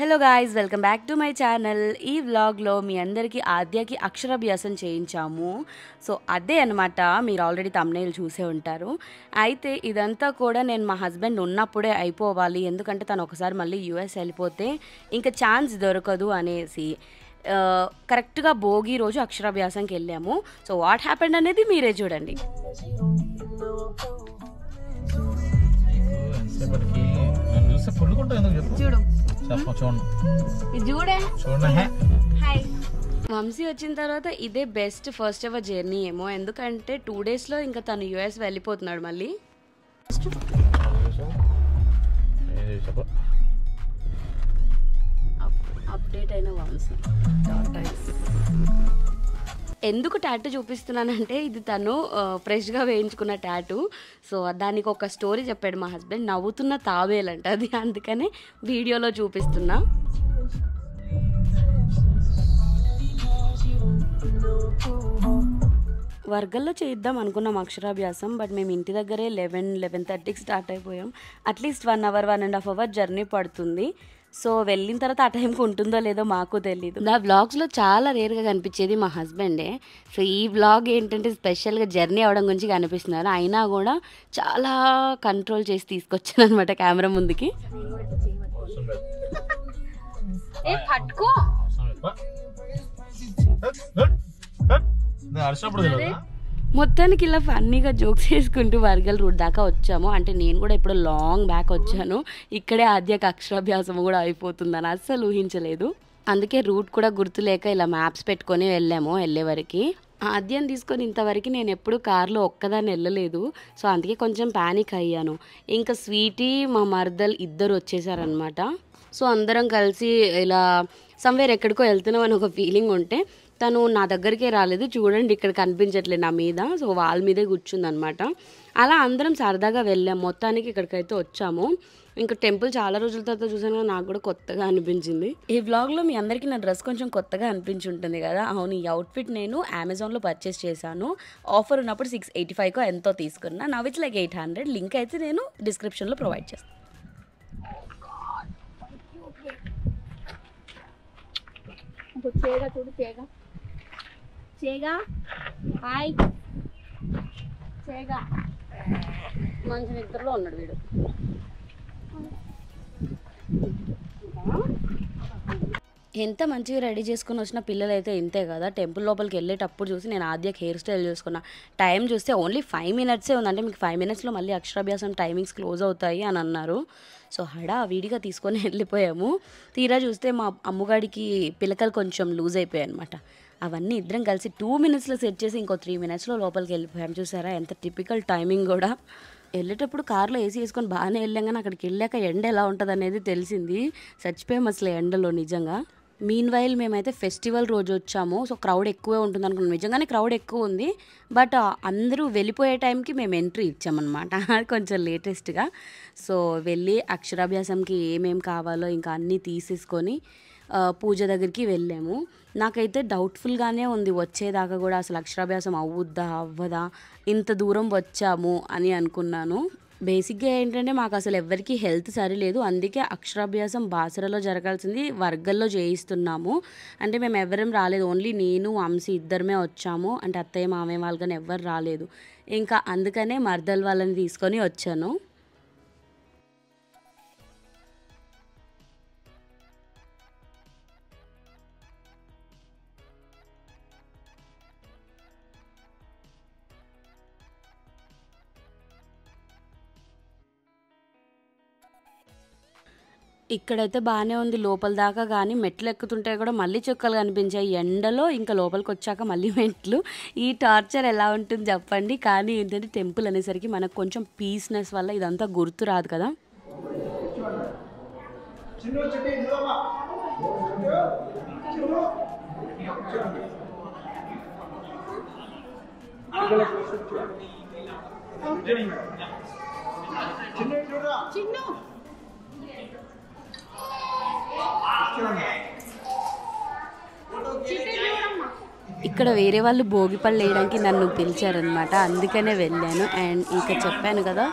Hello guys, welcome back to my channel. ఈ వ్లాగ్లో మీ అందరికీ ఆద్యకి అక్షరాభ్యాసం చేయించాము. సో అదే అనమాట, మీరు ఆల్రెడీ తమ్నైల్ చూసే ఉంటారు. అయితే ఇదంతా కూడా నేను మా హస్బెండ్ ఉన్నప్పుడే అయిపోవాలి, ఎందుకంటే తను ఒకసారి మళ్ళీ యూఎస్ వెళ్ళిపోతే ఇంకా ఛాన్స్ దొరకదు అనేసి కరెక్ట్గా భోగి రోజు అక్షరాభ్యాసంకి వెళ్ళాము. సో వాట్ హ్యాపెండ్ అనేది మీరే చూడండి. వంశీ వచ్చిన తర్వాత ఇదే బెస్ట్ ఫస్ట్ ఎవర్ జర్నీ ఏమో, ఎందుకంటే 2 డేస్లో ఇంకా తను యూఎస్ వెళ్ళిపోతున్నాడు మళ్ళీ. అప్డేట్ అయిన వంశీ ఎందుకు టాటూ చూపిస్తున్నానంటే ఇది తను ఫ్రెష్గా వేయించుకున్న టాటూ. సో దానికి ఒక స్టోరీ చెప్పాడు మా హస్బెండ్, నవ్వుతున్న తాబేలంట అది, అందుకనే వీడియోలో చూపిస్తున్నా. వర్గల్లో చేద్దాం అనుకున్నాం అక్షరాభ్యాసం, బట్ మేము ఇంటి దగ్గరే 11-11:30కి స్టార్ట్ అయిపోయాం. అట్లీస్ట్ 1 అవర్ 1.5 అవర్ జర్నీ పడుతుంది. సో వెళ్ళిన తర్వాత ఆ టైంకి ఉంటుందో లేదో మాకు తెలీదు. నా వ్లాగ్స్లో చాలా రేర్గా కనిపించేది మా హస్బెండే. సో ఈ వ్లాగ్ ఏంటంటే స్పెషల్గా జర్నీ అవడం గురించి కనిపిస్తున్నారు, అయినా కూడా చాలా కంట్రోల్ చేసి తీసుకొచ్చాను అనమాట కెమెరా ముందుకి. మొత్తానికి ఇలా ఫన్నీగా జోక్స్ చేసుకుంటూ వర్గల్ రూట్ దాకా వచ్చాము. అంటే నేను కూడా ఇప్పుడు లాంగ్ బ్యాక్ వచ్చాను, ఇక్కడే ఆద్యకు అక్షరాభ్యాసం కూడా అయిపోతుందని అస్సలు ఊహించలేదు. అందుకే రూట్ కూడా గుర్తులేక ఇలా మ్యాప్స్ పెట్టుకొని వెళ్ళాము. వెళ్ళేవరకు ఆద్యం తీసుకొని ఇంతవరకు నేను ఎప్పుడు కార్లో ఒక్కదాన్ని వెళ్ళలేదు. సో అందుకే కొంచెం ప్యానిక్ అయ్యాను. ఇంకా స్వీటీ మా మర్దల్ ఇద్దరు వచ్చేసారనమాట. సో అందరం కలిసి ఇలా సమ్వేర్ ఎక్కడికో వెళ్తున్నాం అని ఒక ఫీలింగ్ ఉంటే తను నా దగ్గరికే రాలేదు. చూడండి ఇక్కడ కనిపించట్లేదు నా మీద, సో వాళ్ళ మీదే కూర్చుందనమాట. అలా అందరం సరదాగా వెళ్ళాం. మొత్తానికి ఇక్కడికైతే వచ్చాము. ఇంకా టెంపుల్ చాలా రోజుల తర్వాత చూసాను, నాకు కూడా కొత్తగా అనిపించింది. ఈ వ్లాగ్లో మీ అందరికీ నా డ్రెస్ కొంచెం కొత్తగా అనిపించి ఉంటుంది కదా. అవును, ఈ అవుట్ఫిట్ నేను అమెజాన్లో పర్చేస్ చేశాను. ఆఫర్ ఉన్నప్పుడు 685కో ఎంతో తీసుకున్నా. Now it's like 800. లింక్ అయితే నేను డిస్క్రిప్షన్లో ప్రొవైడ్ చేస్తాను. హాయ్ మంచి నిద్రలో ఉన్నాడు వీడు. ఎంత మంచిగా రెడీ చేసుకుని వచ్చిన పిల్లలు అయితే ఇంతే కదా. టెంపుల్ లోపలికి వెళ్ళేటప్పుడు చూసి నేను ఆద్యకి హెయిర్ స్టైల్ చూసుకున్నా. టైం చూస్తే ఓన్లీ 5 మినిట్సే ఉందంటే మీకు 5 మినిట్స్లో మళ్ళీ అక్షరాభ్యాసం టైమింగ్స్ క్లోజ్ అవుతాయి అని అన్నారు. సో హడావిడిగా తీసుకొని వెళ్ళిపోయాము. తీరా చూస్తే మా అమ్మగాడికి పిలకలు కొంచెం లూజ్ అయిపోయాయి అనమాట. అవన్నీ ఇద్దరం కలిసి 2 మినిట్స్లో సెట్ చేసి ఇంకో 3 మినిట్స్లో లోపలికి వెళ్ళిపోయాం. చూసారా ఎంత టిపికల్ టైమింగ్ కూడా. వెళ్ళేటప్పుడు కార్లో ఏసీ వేసుకొని బాగానే వెళ్ళాం, కానీ అక్కడికి వెళ్ళాక ఎండ ఎలా ఉంటుంది అనేది తెలిసింది. చచ్చిపోయాం అసలు ఎండలో నిజంగా. మీన్ వైల్ మేమైతే ఫెస్టివల్ రోజు వచ్చాము. సో క్రౌడ్ ఎక్కువే ఉంటుంది అనుకున్నాం. నిజంగానే క్రౌడ్ ఎక్కువ ఉంది, బట్ అందరూ వెళ్ళిపోయే టైంకి మేము ఎంట్రీ ఇచ్చామన్నమాట, కొంచెం లేటెస్ట్గా. సో వెళ్ళి అక్షరాభ్యాసంకి ఏమేమి కావాలో ఇంకా అన్నీ తీసేసుకొని పూజ దగ్గరికి వెళ్ళాము. నాకైతే డౌట్ఫుల్గానే ఉంది వచ్చేదాకా కూడా, అసలు అక్షరాభ్యాసం అవుద్దా అవ్వదా, ఇంత దూరం వచ్చాము అని అనుకున్నాను. బేసిక్గా ఏంటంటే మాకు అసలు ఎవరికి హెల్త్ సరిలేదు, అందుకే అక్షరాభ్యాసం బాసరలో జరగాల్సింది వర్గల్లో చేయిస్తున్నాము. అంటే మేము ఎవరం రాలేదు, ఓన్లీ నేను వంశీ ఇద్దరమే వచ్చాము. అంటే అత్తయ్య మామయ్య వాళ్ళు కానీ ఎవ్వరు రాలేదు. ఇంకా అందుకనే మర్దల్ వాళ్ళని తీసుకొని వచ్చాను. ఇక్కడైతే బాగానే ఉంది లోపల దాకా, కానీ మెట్లు ఎక్కుతుంటే కూడా మళ్ళీ చుక్కలు కనిపించాయి ఎండలో. ఇంకా లోపలికి వచ్చాక మళ్ళీ మెట్లు. ఈ టార్చర్ ఎలా ఉంటుంది చెప్పండి. కానీ ఏంటంటే టెంపుల్ అనేసరికి మనకు కొంచెం పీస్నెస్ వల్ల ఇదంతా గుర్తు రాదు కదా. ఇక్కడ వేరే వాళ్ళు భోగిపళ్ళు వేయడానికి నన్ను పిలిచారనమాట, అందుకనే వెళ్ళాను. అండ్ ఇంకా చెప్పాను కదా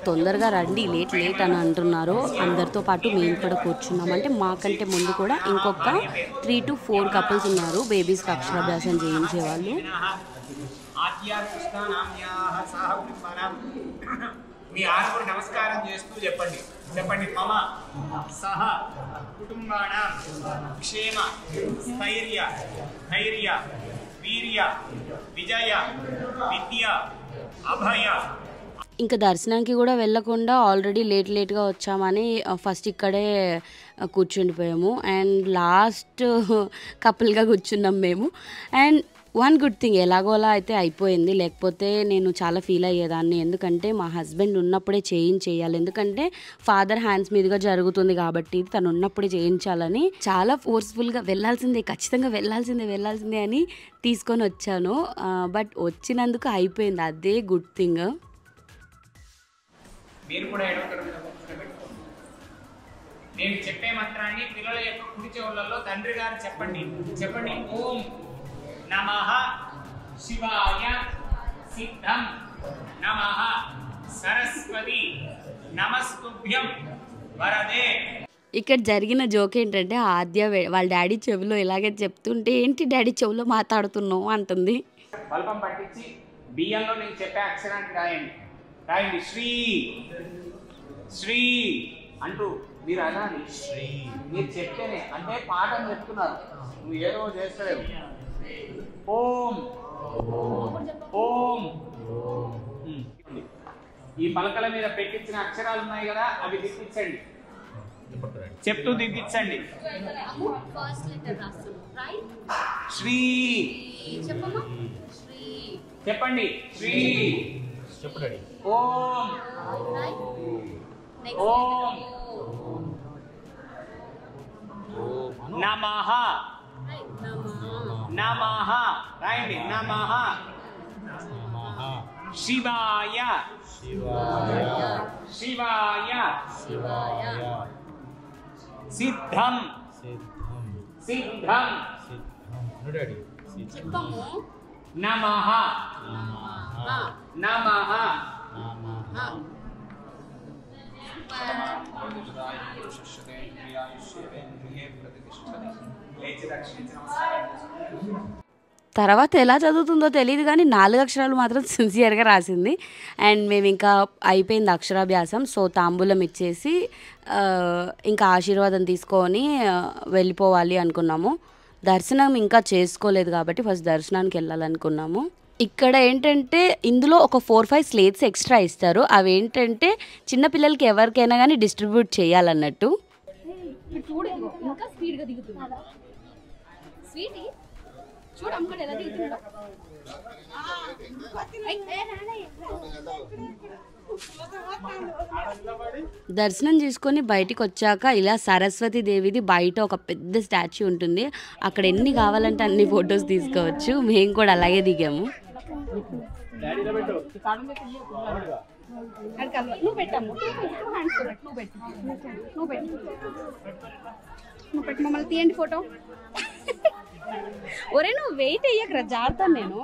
తొందరగా రండి, లేట్ లేట్ అని అంటున్నారు. అందరితో పాటు మేము కూడా కూర్చున్నాం. అంటే మాకంటే ముందు కూడా ఇంకొక 3 to 4 కపుల్స్ ఉన్నారు బేబీస్కి అక్షరాభ్యాసం చేయించే వాళ్ళు. మీ ఆరుగురు నమస్కారం చేస్తూ చెప్పండి. మమ సహ కుటుంబానాం క్షేమ స్థైర్య ధైర్య వీర్య విజయ విద్య అభయ. ఇంకా దర్శనానికి కూడా వెళ్ళకుండా ఆల్రెడీ లేట్గా వచ్చామని ఫస్ట్ ఇక్కడే కూర్చుండిపోయాము. అండ్ లాస్ట్ కపుల్గా కూర్చున్నాం మేము. అండ్ వన్ గుడ్ థింగ్, ఎలాగోలా అయితే అయిపోయింది, లేకపోతే నేను చాలా ఫీల్ అయ్యేదాన్ని. ఎందుకంటే మా హస్బెండ్ ఉన్నప్పుడే చేయాలి, ఎందుకంటే ఫాదర్ హ్యాండ్స్ మీదుగా జరుగుతుంది కాబట్టి తను ఉన్నప్పుడే చేయించాలని చాలా ఫోర్స్ఫుల్గా వెళ్ళాల్సిందే, ఖచ్చితంగా వెళ్ళాల్సిందే అని తీసుకొని వచ్చాను. బట్ వచ్చినందుకు అయిపోయింది, అదే గుడ్ థింగ్. మీరు కూడా నేను చెప్పే మంత్రాన్ని పిల్లల యొక్క కుడి చెవులలో తండ్రి గారు చెప్పండి. ఓం నమః శివాయ సిద్ధం నమః సరస్వతి నమస్తుభ్యం వరదే. ఇక్కడ జరిగిన జోక్ ఏంటంటే ఆద్య వాళ్ళ డాడీ చెవిలో ఇలాగే చెప్తుంటే, ఏంటి డాడీ చెవిలో మాట్లాడుతున్నావు అంటుంది. బల్బం పట్టించి బియ్యంలో నేను చెప్పే అక్షరాన్ని రాయండి. శ్రీ అంటూ మీరు అనాలి. మీరు చెప్తేనే, అంటే పాఠం చెప్తున్నారు, నువ్వు ఏదో చేస్తలేవు. ఓం ఓం. ఈ పలకల మీద పెట్టించిన అక్షరాలు ఉన్నాయి కదా, అవి దిద్దించండి, చెప్తూ దిద్దించండి. శ్రీ చెప్పండి. శ్రీ ఓం ఓం నమః రాయండి. నమః శివాయ సిద్ధం నమః తర్వాత ఎలా చదువుతుందో తెలియదు కానీ 4 అక్షరాలు మాత్రం సిన్సియర్గా రాసింది. అండ్ మేము ఇంకా అయిపోయింది అక్షరాభ్యాసం. సో తాంబూలం ఇచ్చేసి ఇంకా ఆశీర్వాదం తీసుకొని వెళ్ళిపోవాలి అనుకున్నాము. దర్శనం ఇంకా చేసుకోలేదు కాబట్టి ఫస్ట్ దర్శనానికి వెళ్ళాలనుకున్నాము. ఇక్కడ ఏంటంటే ఇందులో ఒక 4-5 స్లేట్స్ ఎక్స్ట్రా ఇస్తారు. అవి ఏంటంటే చిన్నపిల్లలకి ఎవరికైనా కానీ డిస్ట్రిబ్యూట్ చేయాలన్నట్టు. దర్శనం చేసుకొని బయటికి వచ్చాక ఇలా సరస్వతి దేవిది బయట ఒక పెద్ద స్టాచ్యూ ఉంటుంది. అక్కడ ఎన్ని కావాలంటే అన్ని ఫొటోస్ తీసుకోవచ్చు. మేము కూడా అలాగే దిగాము. మమ్మల్ని తీయండి ఫోటో. ఒరే నువ్వు వెయిట్ అయ్యాకరా, జారుతాను నేను.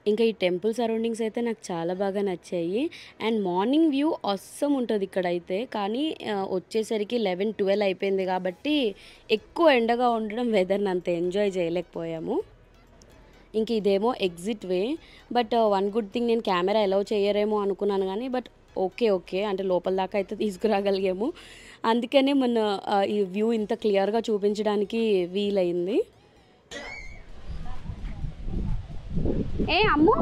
ఇంకా ఈ టెంపుల్ సరౌండింగ్స్ అయితే నాకు చాలా బాగా నచ్చాయి. అండ్ మార్నింగ్ వ్యూ అస్సం ఉంటుంది ఇక్కడైతే, కానీ వచ్చేసరికి 11-12 అయిపోయింది కాబట్టి ఎక్కువ ఎండగా ఉండడం వెదర్ని అంత ఎంజాయ్ చేయలేకపోయాము. ఇంక ఇదేమో exit way. But one good thing, నేను కెమెరా అలౌ చేయరేమో అనుకున్నాను కానీ బట్ ఓకే అంటే లోపల దాకా అయితే తీసుకురాగలిగాము. అందుకనే మన ఈ వ్యూ ఇంత క్లియర్గా చూపించడానికి వీలైంది. ఏ అమ్ము,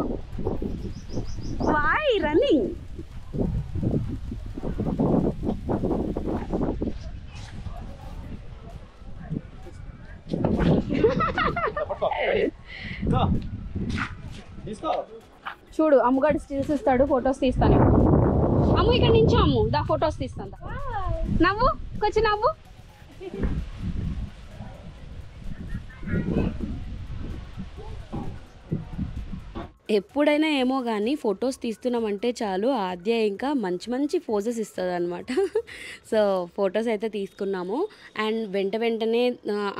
వై రన్నింగ్? చూడు అమ్ముగాడు స్టిల్స్ ఇస్తాడు, ఫొటోస్ తీస్తాను. అమ్ము ఇక్కడ నుంచో, అమ్ము దా ఫొటోస్ తీస్తాను. నవ్వు, కొంచెం నవ్వు. ఎప్పుడైనా ఏమో కానీ ఫొటోస్ తీస్తున్నామంటే చాలు ఆద్య ఇంకా మంచి మంచి పోజెస్ ఇస్తుంది అనమాట. సో ఫొటోస్ అయితే తీసుకున్నాము. అండ్ వెంటనే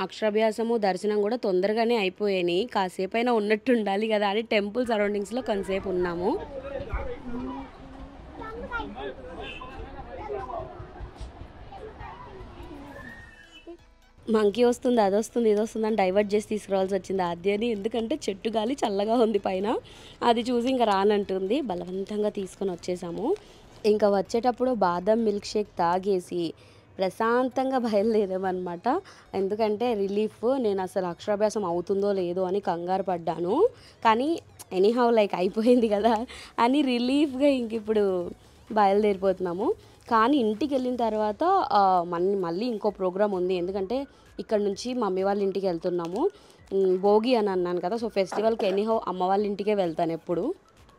అక్షరాభ్యాసము దర్శనం కూడా తొందరగానే అయిపోయాయి. కాసేపు అయినా ఉన్నట్టు ఉండాలి కదా అని టెంపుల్ సరౌండింగ్స్లో కొంతసేపు ఉన్నాము. మంకీ వస్తుంది, అది వస్తుంది, ఇది వస్తుంది అని డైవర్ట్ చేసి తీసుకురావాల్సి వచ్చింది ఆద్యని. ఎందుకంటే చెట్టు గాలి చల్లగా ఉంది పైన, అది చూసి ఇంకా రానంటుంది. బలవంతంగా తీసుకొని వచ్చేసాము. ఇంకా వచ్చేటప్పుడు బాదం మిల్క్ షేక్ తాగేసి ప్రశాంతంగా బయలుదేరామన్నమాట. ఎందుకంటే రిలీఫ్, నేను అసలు అక్షరాభ్యాసం అవుతుందో లేదో అని కంగారు పడ్డాను. కానీ ఎనీహౌ లైక్ అయిపోయింది కదా అని రిలీఫ్గా ఇంక ఇప్పుడు బయలుదేరిపోతున్నాము. కానీ ఇంటికి వెళ్ళిన తర్వాత మళ్ళీ ఇంకో ప్రోగ్రామ్ ఉంది. ఎందుకంటే ఇక్కడ నుంచి మమ్మీ వాళ్ళ ఇంటికి వెళ్తున్నాము. భోగి అని అన్నాను కదా, సో ఫెస్టివల్కి ఎనీహౌ అమ్మ వాళ్ళ ఇంటికే వెళ్తాను ఎప్పుడు.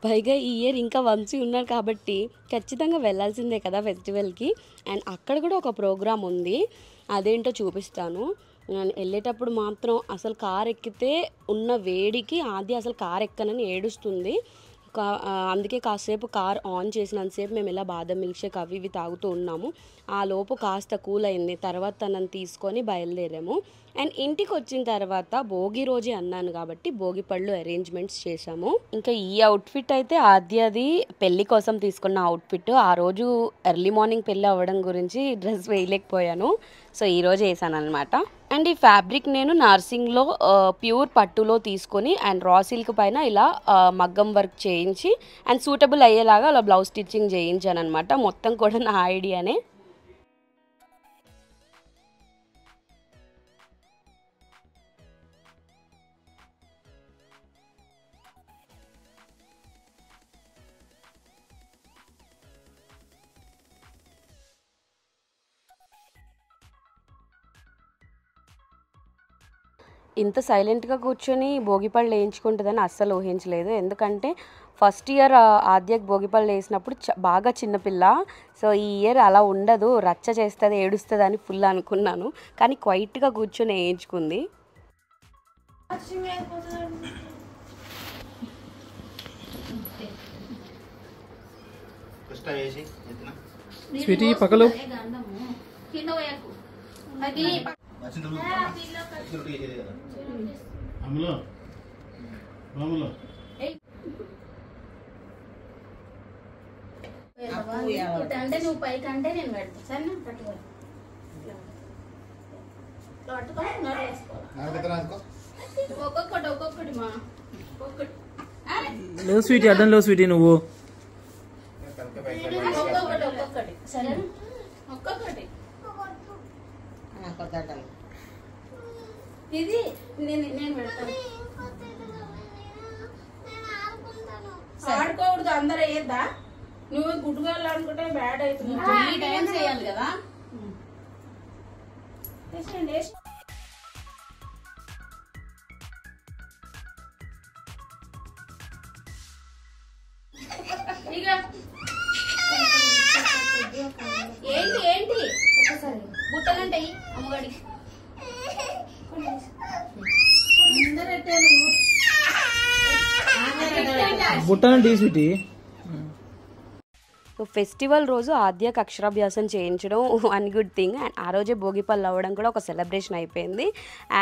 పైగా ఈ ఇయర్ ఇంకా వంశీ ఉన్నారు కాబట్టి ఖచ్చితంగా వెళ్ళాల్సిందే కదా ఫెస్టివల్కి. అండ్ అక్కడ కూడా ఒక ప్రోగ్రామ్ ఉంది, అదేంటో చూపిస్తాను. నేను వెళ్ళేటప్పుడు మాత్రం అసలు కార్ ఎక్కితే ఉన్న వేడికి ఆద్య అసలు కార్ ఎక్కనని ఏడుస్తుంది. అందుకే కాసేపు కార్ ఆన్ చేసినంతసేపు మేము ఇలా బాదం మిల్క్ షేక్ అవి ఇవి తాగుతూ ఉన్నాము. ఆ లోపు కాస్త కూల్ అయింది. తర్వాత తనని తీసుకొని బయలుదేరాము. అండ్ ఇంటికి వచ్చిన తర్వాత భోగి రోజే అన్నాను కాబట్టి భోగి పళ్ళు అరేంజ్మెంట్స్ చేసాము. ఇంకా ఈ అవుట్ఫిట్ అయితే ఆద్యది పెళ్లి కోసం తీసుకున్న అవుట్ఫిట్. ఆ రోజు ఎర్లీ మార్నింగ్ పెళ్ళి అవ్వడం గురించి డ్రెస్ వేయలేకపోయాను, సో ఈరోజు వేసాను అనమాట. అండ్ ఈ ఫ్యాబ్రిక్ నేను నార్సింగ్లో ప్యూర్ పట్టులో తీసుకొని అండ్ రా సిల్క్ పైన ఇలా మగ్గం వర్క్ చేయించి అండ్ సూటబుల్ అయ్యేలాగా అలా బ్లౌజ్ స్టిచ్చింగ్ చేయించాను అనమాట. మొత్తం కూడా నా ఐడియానే. ఇంత సైలెంట్గా కూర్చొని భోగిపళ్ళు వేయించుకుంటుందని అస్సలు ఊహించలేదు. ఎందుకంటే ఫస్ట్ ఇయర్ ఆద్యకు భోగిపళ్ళు వేసినప్పుడు బాగా చిన్నపిల్ల, సో ఈ ఇయర్ అలా ఉండదు, రచ్చ చేస్తుంది, ఏడుస్తుంది అని ఫుల్ అనుకున్నాను. కానీ క్వైట్గా కూర్చొని వేయించుకుంది. స్వీటీ పక్కలో అమలో మామలో అంటే నువ్వు పైకి అంటే నేను పెడతా సరే పట్టుకో ఒక్కొక్కటి ఒక్కొక్కటి మా ఒక్కొక్కటి లో స్వీటీ అర్థం లో స్వీటీ నువ్వు ఒక్కొక్కటి ఒక్కొక్కటి సరే ఒక్కొక్కటి ఇది నేను పెడతాను. ఆడుకోకూడదు, అందరూ వేయద్దా? నువ్వు గుడ్డుగా అనుకుంటే బ్యాడ్ అవుతుంది. డ్యాన్స్ వేయాలి కదా. ఇక ఏంటి ఏంటి ఒకసారి బుట్టలంటే అమ్మగాడికి బుట్టనంటే స్వీటీ. సో ఫెస్టివల్ రోజు ఆద్యకు అక్షరాభ్యాసం చేయించడం వన్ గుడ్ థింగ్. అండ్ ఆ రోజే భోగిపళ్ళు అవ్వడం కూడా ఒక సెలబ్రేషన్ అయిపోయింది.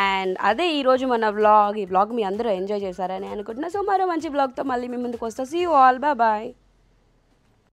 అండ్ అదే ఈరోజు మన వ్లాగ్. ఈ వ్లాగ్ మీ అందరూ ఎంజాయ్ చేశారని అనుకుంటున్నా. సో మరో మంచి వ్లాగ్తో మళ్ళీ మీ ముందుకు వస్తా. See you all, bye bye.